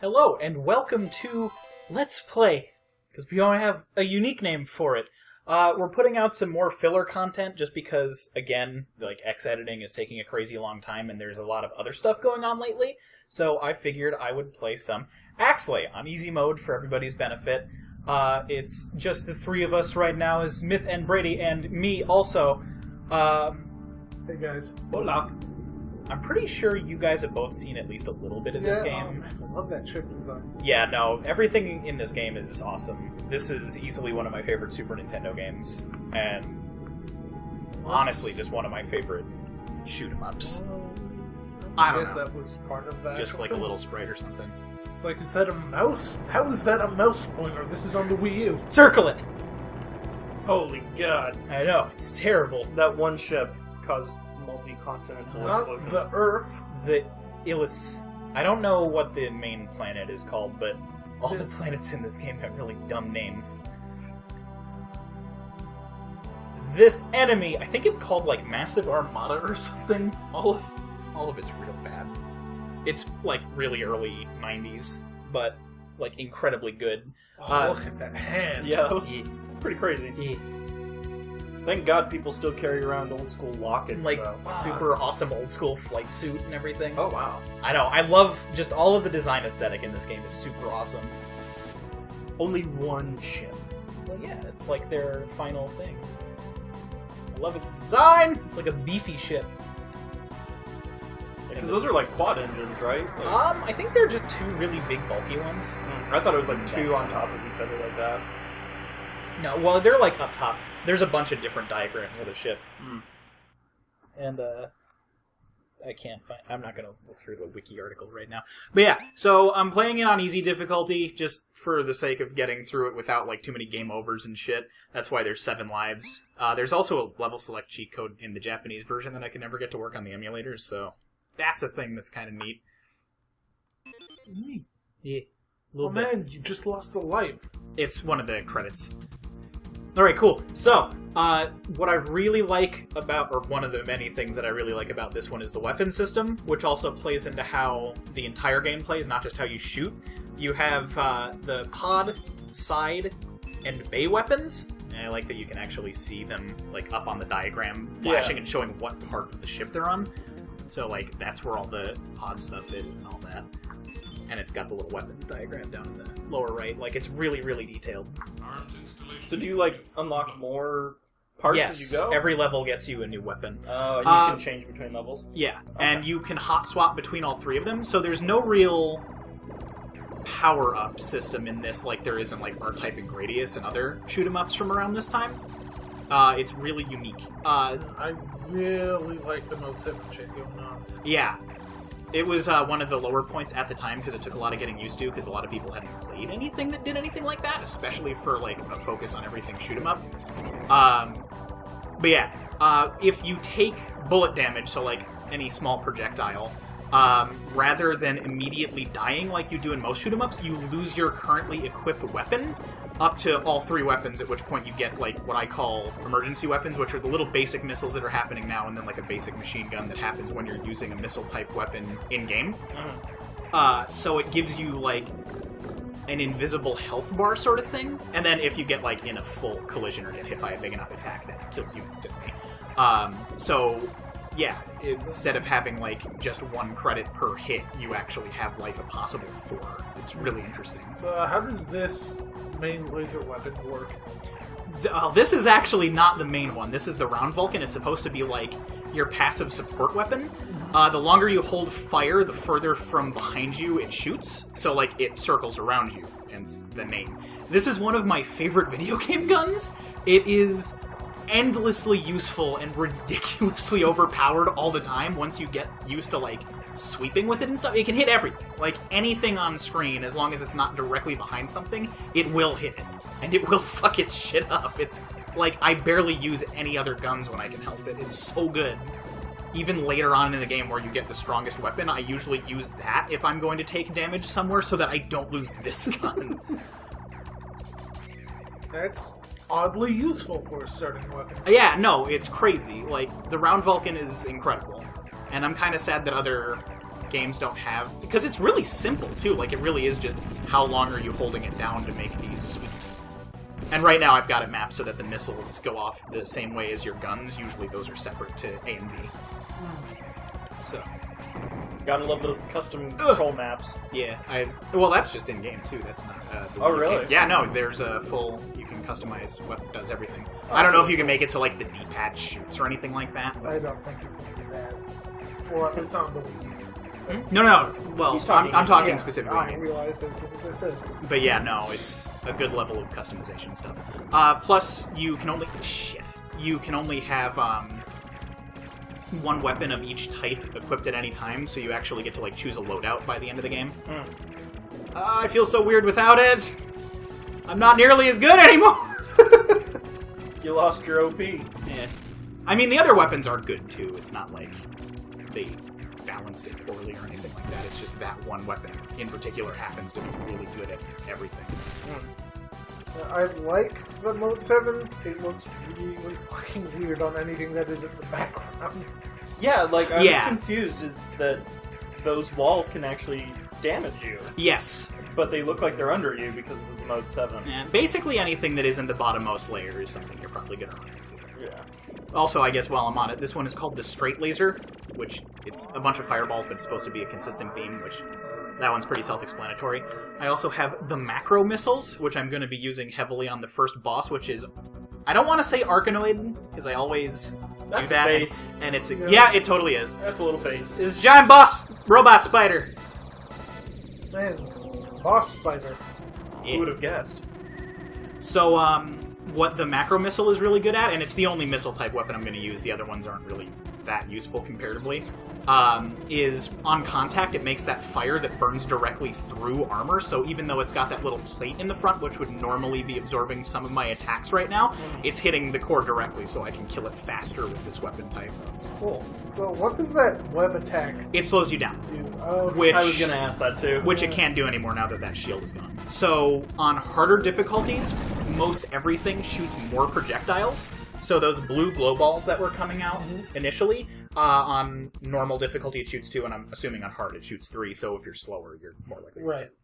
Hello, and welcome to Let's Play, because we don't have a unique name for it. We're putting out some more filler content just because, again, like X editing is taking a crazy long time and there's a lot of other stuff going on lately, so I figured I would play some Axelay on easy mode for everybody's benefit. It's just the three of us right now as Mith and Brady, and me also. Hey guys. Hola. I'm pretty sure you guys have both seen at least a little bit of this game. I love that chip design. Yeah, no, everything in this game is awesome. This is easily one of my favorite Super Nintendo games, and honestly, just one of my favorite shoot-em-ups. I don't know. That was part of that. Just like a little sprite or something. It's like, is that a mouse? How is that a mouse pointer? This is on the Wii U. Circle it! Holy god. I know, it's terrible. That one ship caused multi-continental Not explosions. the Earth. The Illis... I don't know what the main planet is called, but all the planets in this game have really dumb names. This enemy, I think it's called like Massive Armada or something. All of it's real bad. It's like really early 90s, but like incredibly good. Look at that hand. Yeah, that was pretty crazy. Thank God people still carry around old school lockets, Like though. super awesome old school flight suit and everything. Oh, wow. I know, I love just all of the design aesthetic in this game is super awesome. Only one ship. Well, yeah, it's like their final thing. I love its design! It's like a beefy ship. Because those are like quad engines, right? Like, I think they're just two really big bulky ones. I thought it was like two on top of each other like that. No, well, they're like up top. There's a bunch of different diagrams of the ship. And, I can't find... I'm not going to look through the wiki article right now. But yeah, so I'm playing it on easy difficulty, just for the sake of getting through it without, like, too many game overs and shit. That's why there's 7 lives. There's also a level select cheat code in the Japanese version that I can never get to work on the emulators, so that's a thing that's kind of neat. Yeah. Oh man, you just lost a life. It's one of the credits. Alright, cool. So, what I really like about, or one of the many things that I really like about this one is the weapon system, which also plays into how the entire game plays, not just how you shoot. You have the pod, side, and bay weapons, and I like that you can actually see them like up on the diagram, flashing and showing what part of the ship they're on. So, like, that's where all the pod stuff is and all that. And it's got the little weapons diagram down in the lower right. Like, it's really, really detailed. So do you, like, unlock more parts as you go? Yes, every level gets you a new weapon. Oh, and you can change between levels? Yeah, okay. And you can hot swap between all 3 of them, so there's no real power-up system in this like there is in, like, R-Type and Gradius and other shoot-em-ups from around this time. It's really unique. I really like the motif shit going on. Yeah. It was one of the lower points at the time because it took a lot of getting used to because a lot of people hadn't played anything that did anything like that, especially for like a focus on everything shoot 'em up. But yeah, if you take bullet damage, so like any small projectile, rather than immediately dying like you do in most shoot 'em ups, you lose your currently equipped weapon up to all 3 weapons, at which point you get like what I call emergency weapons, which are the little basic missiles that are happening now, and then like a basic machine gun that happens when you're using a missile type weapon in-game. So it gives you like an invisible health bar sort of thing, and then if you get like in a full collision or get hit by a big enough attack, that kills you instantly. So yeah, instead of having like just 1 credit per hit, you actually have like a possible 4. It's really interesting. So how does this main laser weapon work? This is actually not the main one. This is the round Vulcan. It's supposed to be like your passive support weapon. The longer you hold fire, the further from behind you it shoots. So like it circles around you, hence the name. This is one of my favorite video game guns. It is endlessly useful and ridiculously overpowered all the time once you get used to like sweeping with it and stuff. It can hit everything. Like anything on screen, as long as it's not directly behind something, it will hit it. And it will fuck its shit up. It's like I barely use any other guns when I can help it. It's so good. Even later on in the game where you get the strongest weapon, I usually use that if I'm going to take damage somewhere so that I don't lose this gun. That's oddly useful for a starting weapon. Yeah, no, it's crazy. Like, the round Vulcan is incredible. And I'm kind of sad that other games don't have, because it's really simple too. Like it really is just how long are you holding it down to make these sweeps. And right now I've got it mapped so that the missiles go off the same way as your guns. Usually those are separate to A and B. So. Gotta love those custom control maps. Yeah, well, that's just in game too. That's not. Oh, really? Yeah, no. There's a full. You can customize what does everything. I don't know if you can make it to like the D-pad shoots or anything like that. I don't think you can do that. Or at least on the Wii. No. Well, I'm talking yeah, specifically. I realized as soon as I did. But yeah, no, it's a good level of customization stuff. Plus, you can only have one weapon of each type equipped at any time, so you actually get to like choose a loadout by the end of the game. I feel so weird without it. I'm not nearly as good anymore. You lost your OP. Yeah. I mean, the other weapons are good too. It's not like they balanced it poorly or anything like that. It's just that one weapon in particular happens to be really good at everything. I like the Mode 7. It looks really fucking weird on anything that is in the background. Yeah, like, I was confused is that those walls can actually damage you. Yes. But they look like they're under you because of the Mode 7. Yeah, basically anything that isn't the bottommost layer is something you're probably going to run into. Yeah. Also, I guess while I'm on it, this one is called the Straight Laser, which it's a bunch of fireballs, but it's supposed to be a consistent beam, which that one's pretty self-explanatory. I also have the Macro Missiles, which I'm going to be using heavily on the first boss, which is, I don't want to say Arkanoid, because I always do that. A face. And it's, yeah, it totally is. That's a little face. It's a giant boss robot spider. Man, boss spider. Who would have guessed? So, what the Macro Missile is really good at, and it's the only missile type weapon I'm going to use, the other ones aren't really that useful comparatively, is on contact it makes that fire that burns directly through armor, so even though it's got that little plate in the front, which would normally be absorbing some of my attacks right now, it's hitting the core directly, so I can kill it faster with this weapon type. Cool. So what does that web attack It slows you down. do? Which, I was going to ask that too. Which it can't do anymore now that that shield is gone. So, on harder difficulties, most everything shoots more projectiles. So those blue glow balls that were coming out initially, on normal difficulty it shoots 2, and I'm assuming on hard it shoots 3, so if you're slower, you're more likely to hit.